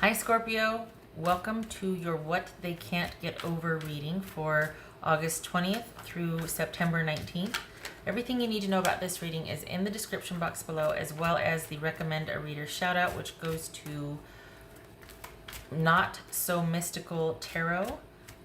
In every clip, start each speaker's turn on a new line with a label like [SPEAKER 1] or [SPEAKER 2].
[SPEAKER 1] Hi Scorpio, welcome to your What They Can't Get Over reading for August 20th through September 19th. Everything you need to know about this reading is in the description box below, as well as the Recommend a Reader shout out, which goes to Not So Mystical Tarot.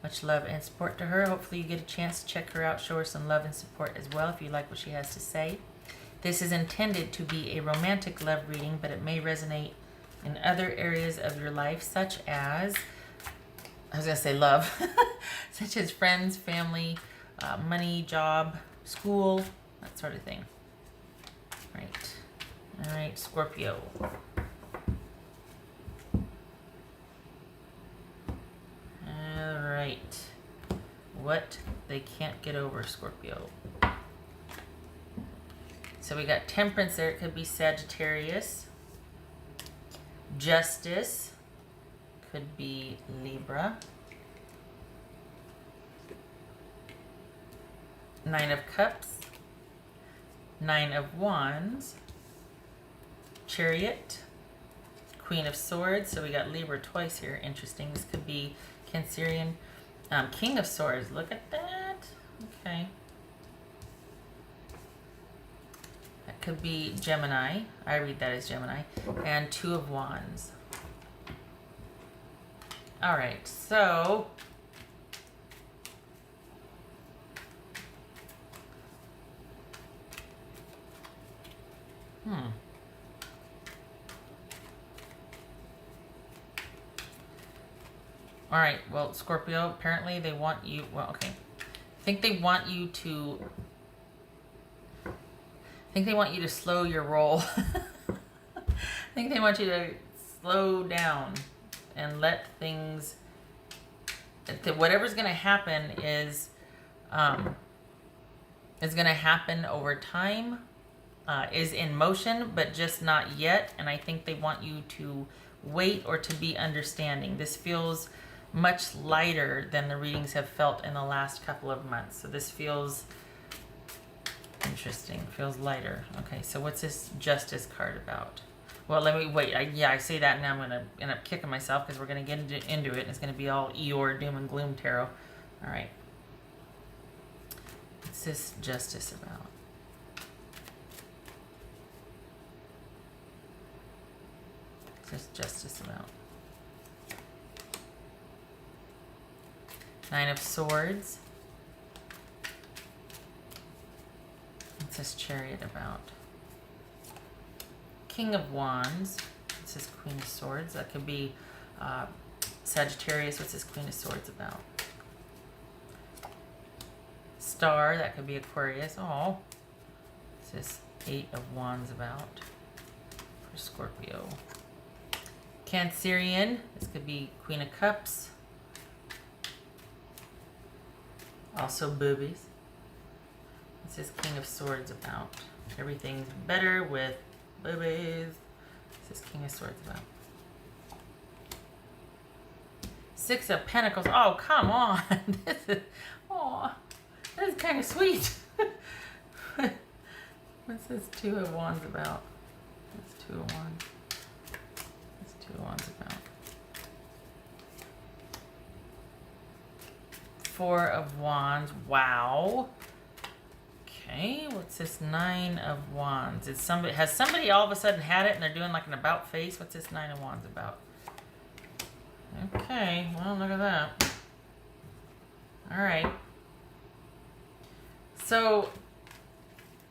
[SPEAKER 1] Much love and support to her. Hopefully you get a chance to check her out, show her some love and support as well if you like what she has to say. This is intended to be a romantic love reading, but it may resonate in other areas of your life, such as, I was going to say love, such as friends, family, money, job, school, that sort of thing. All right, Scorpio. All right, what they can't get over, Scorpio. So we got Temperance there. It could be Sagittarius. Justice could be Libra. Nine of Cups. Nine of Wands. Chariot. Queen of Swords. So we got Libra twice here. Interesting. This could be Cancerian. King of Swords. Look at that. Okay. That could be Gemini. I read that as Gemini. And Two of Wands. All right, so all right, well, Scorpio, apparently they want you, well, okay. I think they want you to slow your roll. I think they want you to slow down and let things, whatever's going to happen is going to happen over time, is in motion, but just not yet. And I think they want you to wait or to be understanding. This feels much lighter than the readings have felt in the last couple of months. So this feels interesting, feels lighter. Okay, so what's this Justice card about? Well, let me wait. I say that and now I'm going to end up kicking myself because we're going to get into it and it's going to be all Eeyore, Doom and Gloom Tarot. All right. What's this Justice about? What's this Justice about? Nine of Swords. What's this Chariot about? King of Wands. What's this Queen of Swords? That could be Sagittarius. What's this Queen of Swords about? Star. That could be Aquarius. Oh. What's this Eight of Wands about for Scorpio? Cancerian. This could be Queen of Cups. Also boobies. What's this King of Swords about? Everything's better with boobies. What's this King of Swords about? Six of Pentacles. Oh, come on. This is kind of sweet. What's this Two of Wands about? What's Two of Wands? What's Two of Wands about? Four of Wands. Wow. Okay, what's this Nine of Wands? Has somebody all of a sudden had it and they're doing like an about face? What's this Nine of Wands about? Okay, well, look at that. All right. So,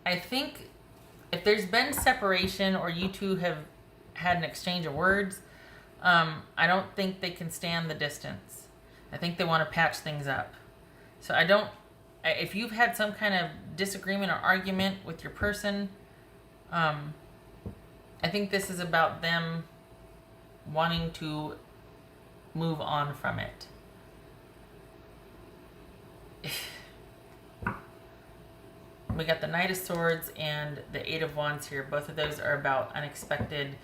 [SPEAKER 1] I think if there's been separation or you two have had an exchange of words, I don't think they can stand the distance. I think they want to patch things up. So if you've had some kind of disagreement or argument with your person, I think this is about them wanting to move on from it. We got the Knight of Swords and the Eight of Wands here. Both of those are about unexpected,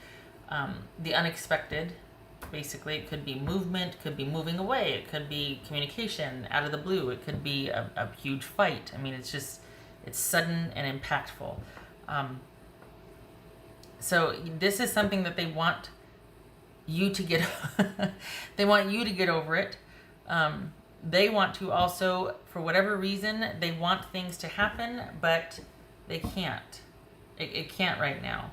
[SPEAKER 1] the unexpected. Basically, it could be movement, could be moving away, it could be communication out of the blue, it could be a huge fight. I mean, it's sudden and impactful. So this is something that they want you to get, they want you to get over it. They want to also, for whatever reason, they want things to happen, but they can't. It can't right now.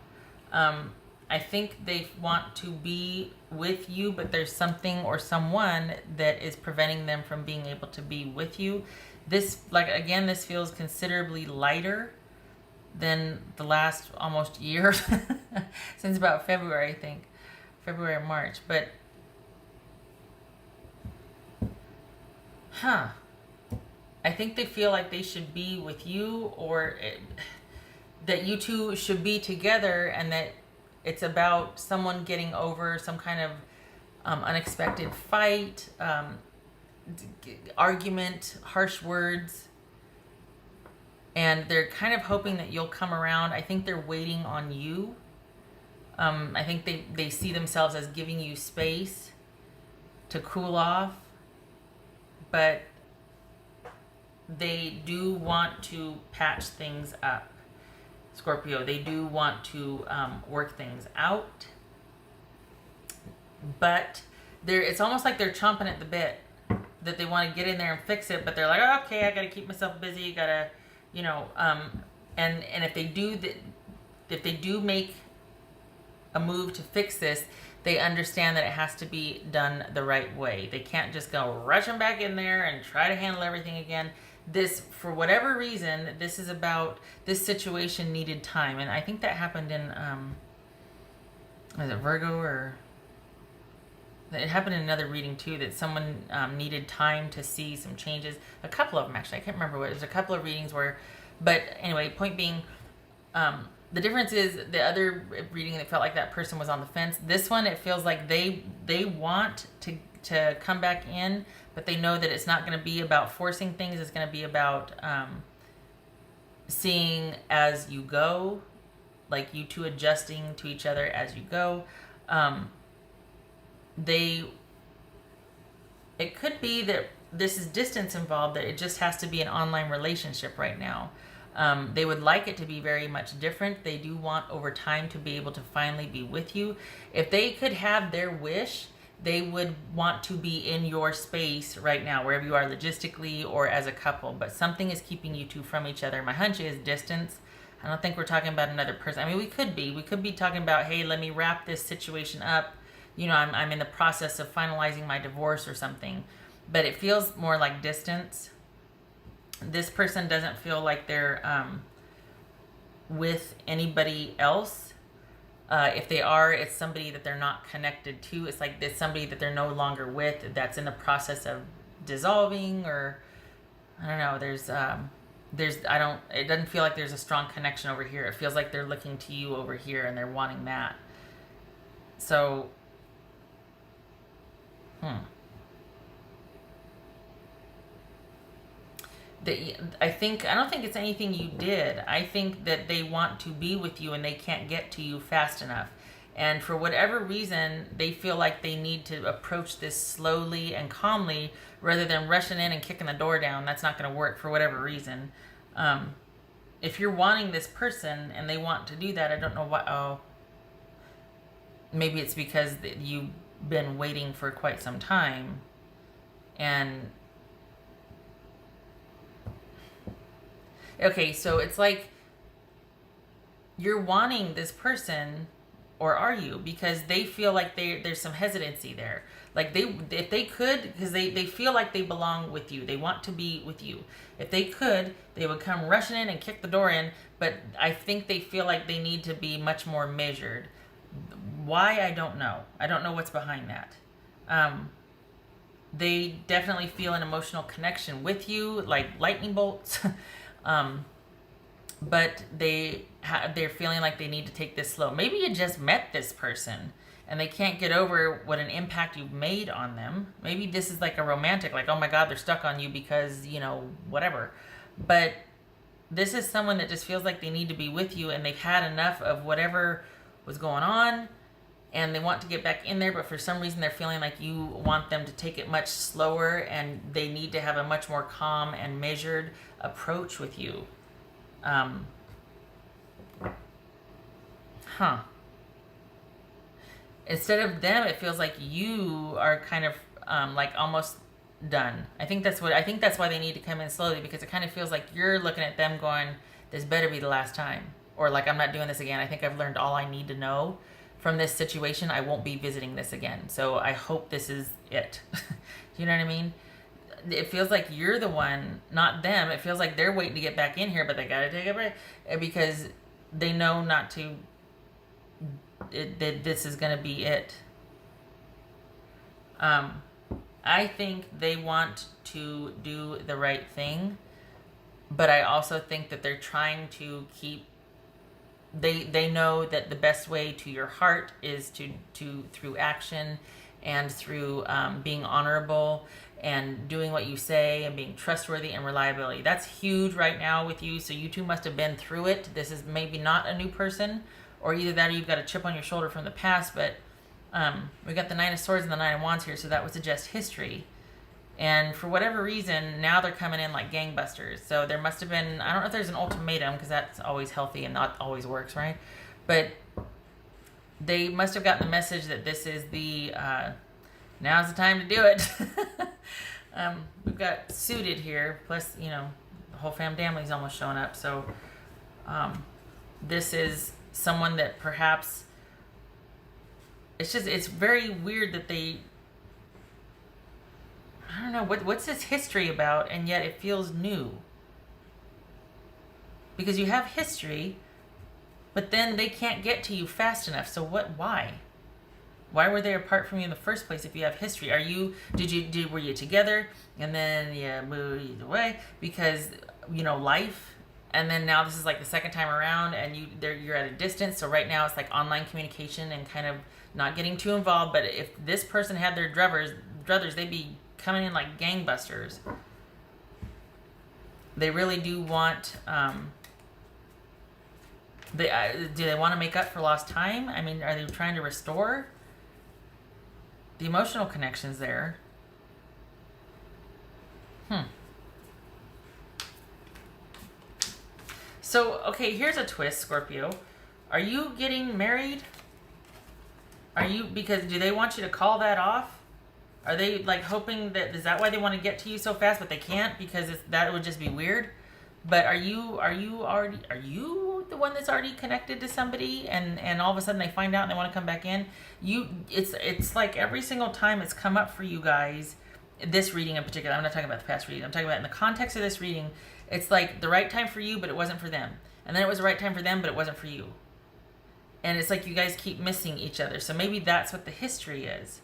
[SPEAKER 1] I think they want to be with you, but there's something or someone that is preventing them from being able to be with you. This, like, again, this feels considerably lighter than the last almost year, since about February, I think. February or March, but, I think they feel like they should be with you, or that you two should be together, and that it's about someone getting over some kind of unexpected fight, argument, harsh words. And they're kind of hoping that you'll come around. I think they're waiting on you. I think they see themselves as giving you space to cool off. But they do want to patch things up. Scorpio, they do want to work things out, but it's almost like they're chomping at the bit, that they want to get in there and fix it, but they're like, oh, okay, I got to keep myself busy, gotta, you know, and if they do make a move to fix this, they understand that it has to be done the right way. They can't just go rushing back in there and try to handle everything again. This, for whatever reason, this situation needed time. And I think that happened in, was it Virgo, or it happened in another reading too, that someone needed time to see some changes. A couple of them, actually. I can't remember what. There's a couple of readings where, but anyway, point being, the difference is the other reading, it felt like that person was on the fence. This one, it feels like they want to come back in, but they know that it's not going to be about forcing things. It's going to be about seeing as you go, like you two adjusting to each other as you go. It could be that this is distance involved, that it just has to be an online relationship right now. They would like it to be very much different. They do want over time to be able to finally be with you. If they could have their wish, they would want to be in your space right now, wherever you are logistically or as a couple, but something is keeping you two from each other. My hunch is distance. I don't think we're talking about another person. I mean, we could be talking about, hey, let me wrap this situation up. You know, I'm in the process of finalizing my divorce or something, but it feels more like distance. This person doesn't feel like they're with anybody else. If they are, it's somebody that they're not connected to. It's like it's somebody that they're no longer with, that's in the process of dissolving, or I don't know. It doesn't feel like there's a strong connection over here. It feels like they're looking to you over here and they're wanting that. So, I don't think it's anything you did. I think that they want to be with you and they can't get to you fast enough. And for whatever reason, they feel like they need to approach this slowly and calmly rather than rushing in and kicking the door down. That's not going to work for whatever reason. If you're wanting this person and they want to do that, I don't know what. Oh, maybe it's because you've been waiting for quite some time. And okay, so it's like you're wanting this person, or are you? Because they feel like there's some hesitancy there. Like if they could, because they feel like they belong with you. They want to be with you. If they could, they would come rushing in and kick the door in. But I think they feel like they need to be much more measured. Why? I don't know. I don't know what's behind that. They definitely feel an emotional connection with you, like lightning bolts. But they're feeling like they need to take this slow. Maybe you just met this person and they can't get over what an impact you've made on them. Maybe this is like a romantic, like, oh my God, they're stuck on you because, you know, whatever. But this is someone that just feels like they need to be with you, and they've had enough of whatever was going on, and they want to get back in there, but for some reason they're feeling like you want them to take it much slower, and they need to have a much more calm and measured approach with you. instead of them, it feels like you are kind of like almost done. I think that's why they need to come in slowly, because it kind of feels like you're looking at them going, this better be the last time, or like, I'm not doing this again. I think I've learned all I need to know from this situation. I won't be visiting this again. So I hope this is it. You know what I mean? It feels like you're the one, not them. It feels like they're waiting to get back in here, but they gotta take a break because they know not to. That this is gonna be it. I think they want to do the right thing, but I also think that they're trying to keep. They know that the best way to your heart is to through action and through being honorable and doing what you say and being trustworthy and reliability. That's huge right now with you. So you two must have been through it. This is maybe not a new person, or either that or you've got a chip on your shoulder from the past. But we got the Nine of Swords and the Nine of Wands here, so that would suggest history. And for whatever reason, now they're coming in like gangbusters. So there must have been, I don't know if there's an ultimatum, because that's always healthy and not always works, right? But they must have gotten the message that this is the, now's the time to do it. We've got suited here, plus, you know, the whole family's almost showing up. So this is someone that perhaps, it's very weird that they, I don't know, what's this history about, and yet it feels new. Because you have history, but then they can't get to you fast enough. So why? Why were they apart from you in the first place if you have history? Were you together and then you moved away because, you know, life, and then now this is like the second time around and you're at a distance. So right now it's like online communication and kind of not getting too involved. But if this person had their druthers, they'd be coming in like gangbusters. They really do want, do they want to make up for lost time? I mean, are they trying to restore? The emotional connection's there. So, okay, here's a twist, Scorpio. Are you getting married? Because do they want you to call that off? Are they like hoping that, is that why they want to get to you so fast, but they can't because that would just be weird? But are you the one that's already connected to somebody and all of a sudden they find out and they want to come back in? It's like every single time it's come up for you guys, this reading in particular, I'm not talking about the past reading, I'm talking about in the context of this reading, it's like the right time for you, but it wasn't for them. And then it was the right time for them, but it wasn't for you. And it's like you guys keep missing each other. So maybe that's what the history is.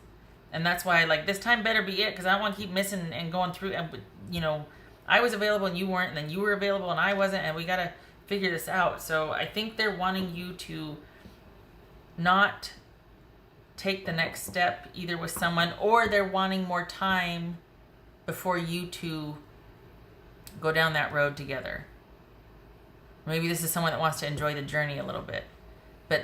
[SPEAKER 1] And that's why, like, this time better be it, because I don't want to keep missing and going through. And, you know, I was available and you weren't, and then you were available and I wasn't, and we got to figure this out. So I think they're wanting you to not take the next step either with someone, or they're wanting more time before you two go down that road together. Maybe this is someone that wants to enjoy the journey a little bit. But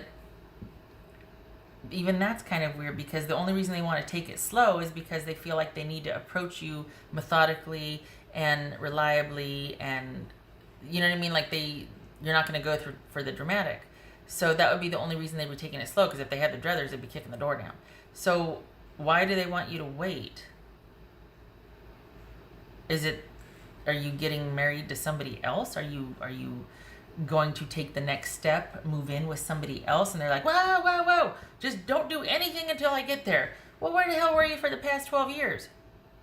[SPEAKER 1] even that's kind of weird, because the only reason they want to take it slow is because they feel like they need to approach you methodically and reliably, and you know what I mean? Like you're not going to go through for the dramatic. So that would be the only reason they were taking it slow, because if they had the druthers, they'd be kicking the door down. So why do they want you to wait? Are you getting married to somebody else? Are you going to take the next step, move in with somebody else? And they're like, whoa, just don't do anything until I get there. Well, where the hell were you for the past 12 years?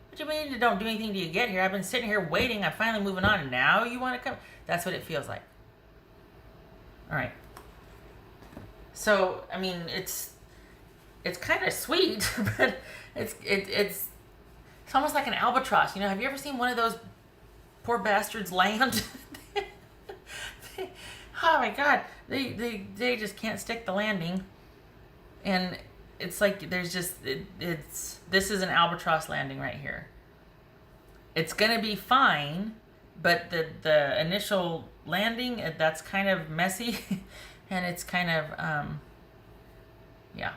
[SPEAKER 1] What do you mean you don't do anything till you get here? I've been sitting here waiting. I'm finally moving on, and now you want to come? That's what it feels like. All right. So, I mean, it's kind of sweet, but it's almost like an albatross. You know, have you ever seen one of those poor bastards land? Oh my God, they just can't stick the landing, and it's like there's just this is an albatross landing right here. It's gonna be fine, but the initial landing, that's kind of messy, and it's kind of yeah.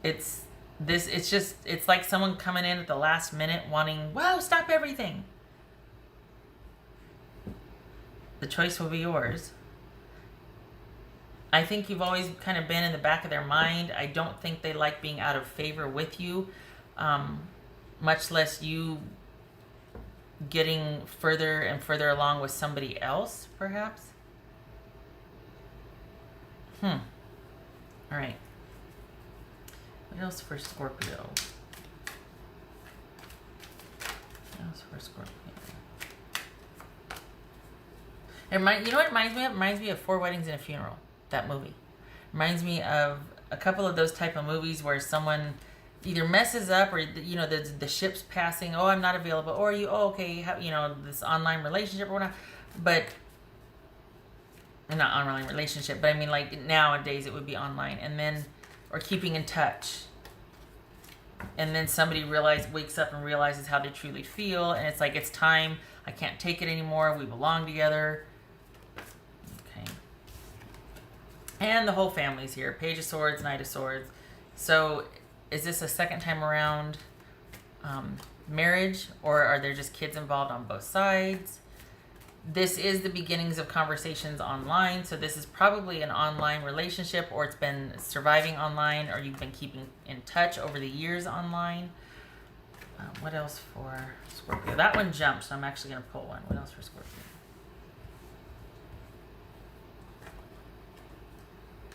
[SPEAKER 1] It's like someone coming in at the last minute wanting, wow, stop everything. The choice will be yours. I think you've always kind of been in the back of their mind. I don't think they like being out of favor with you, much less you getting further and further along with somebody else, perhaps. All right. What else for Scorpio? What else for Scorpio? You know what it reminds me of? It reminds me of Four Weddings and a Funeral, that movie. Reminds me of a couple of those type of movies where someone either messes up or, you know, the ship's passing, oh, I'm not available, or okay, you know, this online relationship or whatnot. But, not online relationship, but I mean, like, nowadays it would be online. And then, or keeping in touch. And then somebody wakes up and realizes how they truly feel, and it's like, it's time, I can't take it anymore, we belong together. Okay. And the whole family's here. Page of Swords, Knight of Swords. So, is this a second time around marriage, or are there just kids involved on both sides? This is the beginnings of conversations online, so this is probably an online relationship, or it's been surviving online, or you've been keeping in touch over the years online. What else for Scorpio? That one jumped, so I'm actually going to pull one. What else for Scorpio?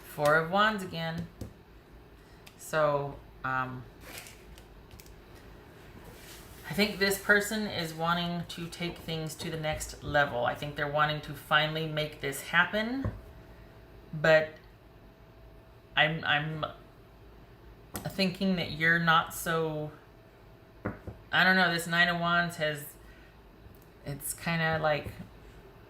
[SPEAKER 1] Four of Wands again. So, I think this person is wanting to take things to the next level. I think they're wanting to finally make this happen. But I'm thinking that you're not so... I don't know, this Nine of Wands it's kind of like,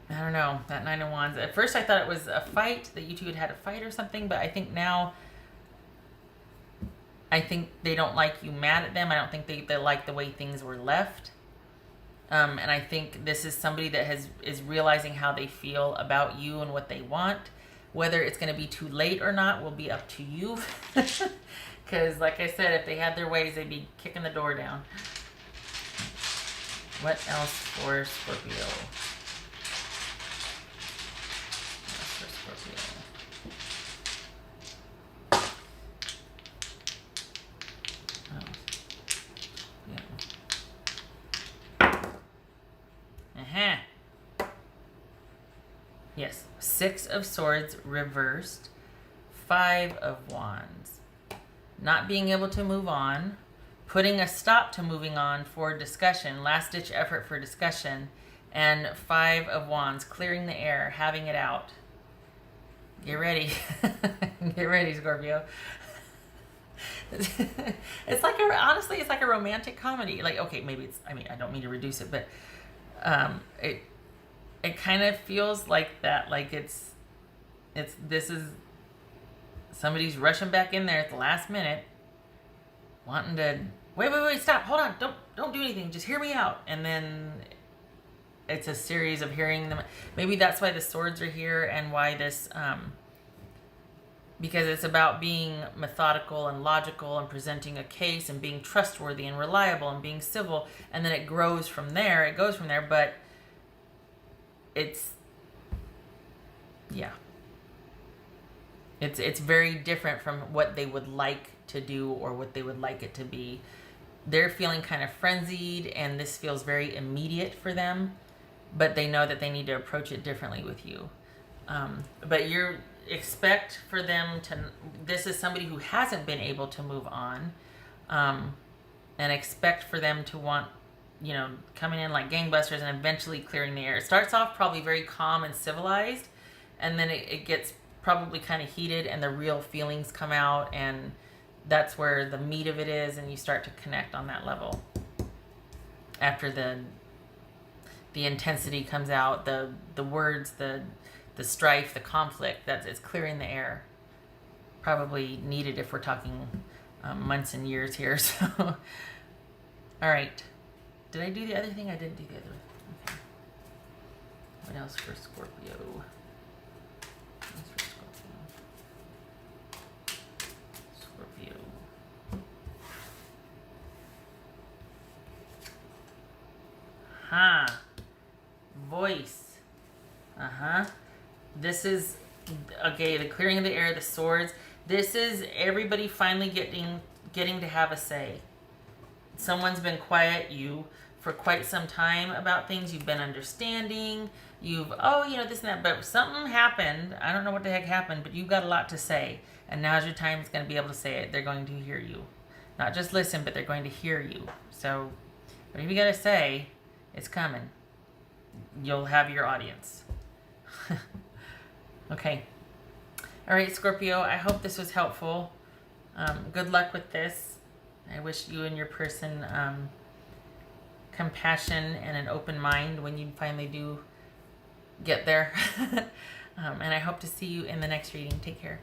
[SPEAKER 1] I don't know, that Nine of Wands. At first I thought it was a fight, that you two had a fight or something, but I think now... I think they don't like you mad at them. I don't think they like the way things were left. And I think this is somebody that is realizing how they feel about you and what they want. Whether it's going to be too late or not will be up to you. Because, like I said, if they had their ways, they'd be kicking the door down. What else for Scorpio? What else for Scorpio? Yes, Six of Swords reversed, Five of Wands. Not being able to move on, putting a stop to moving on for discussion, last-ditch effort for discussion, and Five of Wands, clearing the air, having it out. Get ready. Get ready, Scorpio. It's like honestly, it's like a romantic comedy. Like, okay, maybe it's, I mean, I don't mean to reduce it, but it kind of feels like that. Like this is somebody's rushing back in there at the last minute, wanting to wait, stop, hold on, don't do anything, just hear me out. And then it's a series of hearing them. Maybe that's why the swords are here, and why this because it's about being methodical and logical and presenting a case and being trustworthy and reliable and being civil, and then it grows from there. It goes from there, but it's, yeah. It's very different from what they would like to do or what they would like it to be. They're feeling kind of frenzied, and this feels very immediate for them, but they know that they need to approach it differently with you. But you're expect for them to, this is somebody who hasn't been able to move on, and expect for them to want, you know, coming in like gangbusters and eventually clearing the air. It starts off probably very calm and civilized, and then it gets probably kind of heated, and the real feelings come out, and that's where the meat of it is, and you start to connect on that level. After the intensity comes out, the words, the strife, the conflict, it's clearing the air. Probably needed if we're talking months and years here. So, all right. Did I do the other thing? I didn't do the other one. Okay. What else for Scorpio? What else for Scorpio? Voice. This is Okay, the clearing of the air, the swords. This is everybody finally getting to have a say. Someone's been quiet you for quite some time about things. You've been understanding. You've, oh, you know, this and that. But something happened. I don't know what the heck happened, but you've got a lot to say. And now's your time. It's going to be able to say it. They're going to hear you. Not just listen, but they're going to hear you. So whatever you got to say, it's coming. You'll have your audience. Okay. All right, Scorpio, I hope this was helpful. Good luck with this. I wish you and your person compassion and an open mind when you finally do get there. And I hope to see you in the next reading. Take care.